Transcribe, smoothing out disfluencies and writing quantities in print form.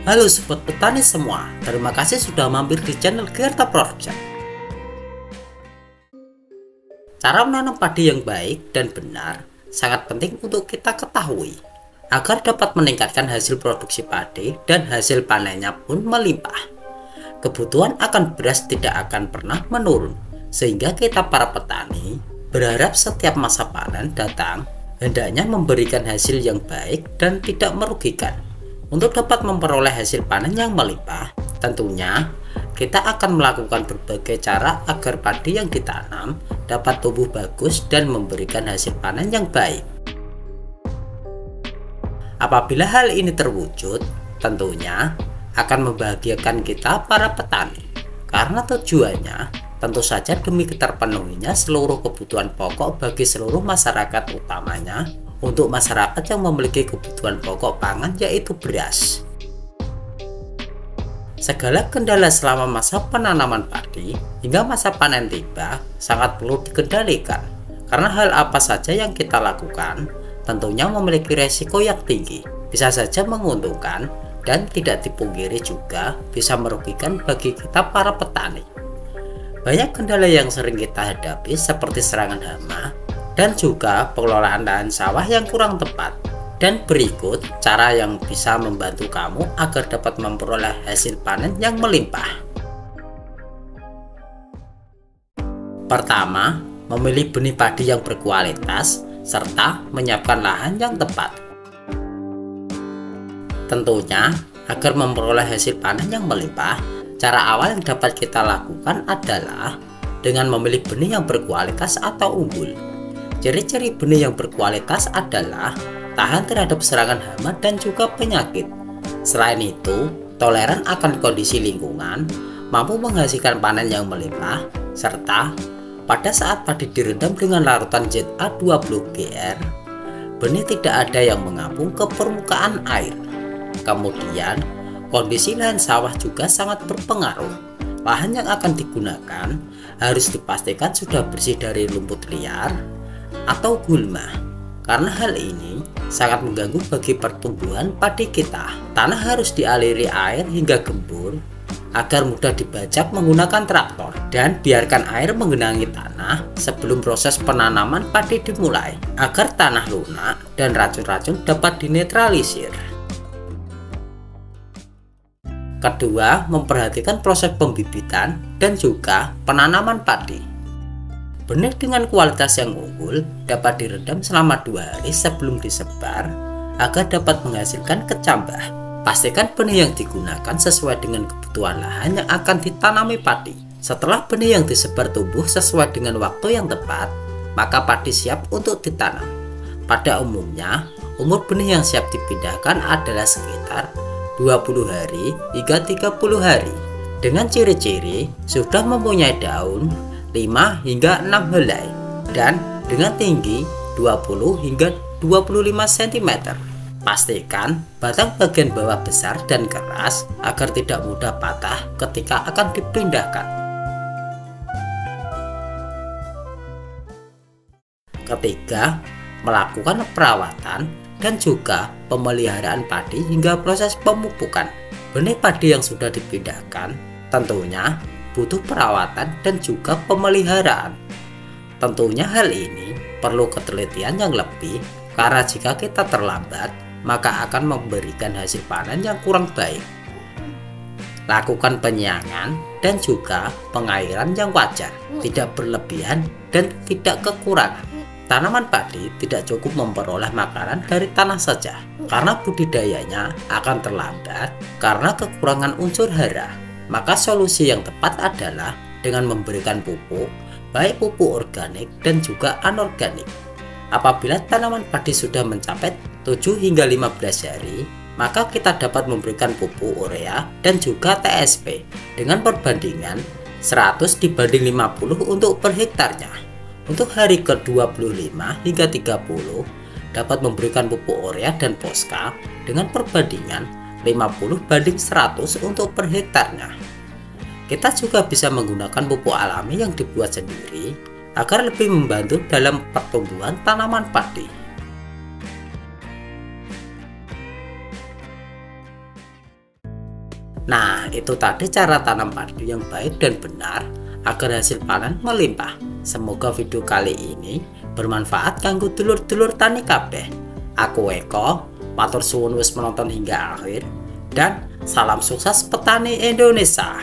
Halo sobat petani semua, terima kasih sudah mampir di channel Gerta Project. Cara menanam padi yang baik dan benar sangat penting untuk kita ketahui agar dapat meningkatkan hasil produksi padi dan hasil panennya pun melimpah. Kebutuhan akan beras tidak akan pernah menurun, sehingga kita para petani berharap setiap masa panen datang hendaknya memberikan hasil yang baik dan tidak merugikan. Untuk dapat memperoleh hasil panen yang melimpah, tentunya kita akan melakukan berbagai cara agar padi yang ditanam dapat tumbuh bagus dan memberikan hasil panen yang baik. Apabila hal ini terwujud, tentunya akan membahagiakan kita para petani, karena tujuannya tentu saja demi terpenuhinya seluruh kebutuhan pokok bagi seluruh masyarakat, utamanya untuk masyarakat yang memiliki kebutuhan pokok pangan yaitu beras. Segala kendala selama masa penanaman padi hingga masa panen tiba sangat perlu dikendalikan, karena hal apa saja yang kita lakukan tentunya memiliki resiko yang tinggi, bisa saja menguntungkan dan tidak dipungkiri juga bisa merugikan bagi kita para petani. Banyak kendala yang sering kita hadapi seperti serangan hama dan juga pengelolaan lahan sawah yang kurang tepat. Dan berikut cara yang bisa membantu kamu agar dapat memperoleh hasil panen yang melimpah. Pertama, memilih benih padi yang berkualitas serta menyiapkan lahan yang tepat. Tentunya, agar memperoleh hasil panen yang melimpah, cara awal yang dapat kita lakukan adalah dengan memilih benih yang berkualitas atau unggul. Ciri-ciri benih yang berkualitas adalah tahan terhadap serangan hama dan juga penyakit. Selain itu, toleran akan kondisi lingkungan, mampu menghasilkan panen yang melimpah, serta pada saat padi direndam dengan larutan ZA20GR, benih tidak ada yang mengapung ke permukaan air. Kemudian, kondisi lahan sawah juga sangat berpengaruh. Lahan yang akan digunakan harus dipastikan sudah bersih dari rumput liar atau gulma, karena hal ini sangat mengganggu bagi pertumbuhan padi kita. Tanah harus dialiri air hingga gembur agar mudah dibajak menggunakan traktor, dan biarkan air menggenangi tanah sebelum proses penanaman padi dimulai agar tanah lunak dan racun-racun dapat dinetralisir. Kedua, memperhatikan proses pembibitan dan juga penanaman padi. Benih dengan kualitas yang unggul dapat direndam selama 2 hari sebelum disebar agar dapat menghasilkan kecambah. Pastikan benih yang digunakan sesuai dengan kebutuhan lahan yang akan ditanami padi. Setelah benih yang disebar tumbuh sesuai dengan waktu yang tepat, maka padi siap untuk ditanam. Pada umumnya, umur benih yang siap dipindahkan adalah sekitar 20 hari hingga 30 hari, dengan ciri-ciri sudah mempunyai daun 5 hingga 6 helai dan dengan tinggi 20 hingga 25 cm. Pastikan batang bagian bawah besar dan keras agar tidak mudah patah ketika akan dipindahkan. Ketiga, melakukan perawatan dan juga pemeliharaan padi hingga proses pemupukan. Benih padi yang sudah dipindahkan tentunya butuh perawatan dan juga pemeliharaan. Tentunya hal ini perlu ketelitian yang lebih, karena jika kita terlambat maka akan memberikan hasil panen yang kurang baik. Lakukan penyiangan dan juga pengairan yang wajar, tidak berlebihan dan tidak kekurangan. Tanaman padi tidak cukup memperoleh makanan dari tanah saja, karena budidayanya akan terlambat karena kekurangan unsur hara. Maka solusi yang tepat adalah dengan memberikan pupuk, baik pupuk organik dan juga anorganik. Apabila tanaman padi sudah mencapai 7 hingga 15 hari, maka kita dapat memberikan pupuk urea dan juga TSP dengan perbandingan 100 dibanding 50 untuk per hektarnya. Untuk hari ke-25 hingga 30 dapat memberikan pupuk urea dan poska dengan perbandingan 50 banding 100 untuk per hektarnya. Kita juga bisa menggunakan pupuk alami yang dibuat sendiri agar lebih membantu dalam pertumbuhan tanaman padi. Nah, itu tadi cara tanam padi yang baik dan benar agar hasil panen melimpah. Semoga video kali ini bermanfaat kanggo dulur-dulur tani kabeh. Aku Eko, matur suwun wis menonton hingga akhir, dan salam sukses petani Indonesia.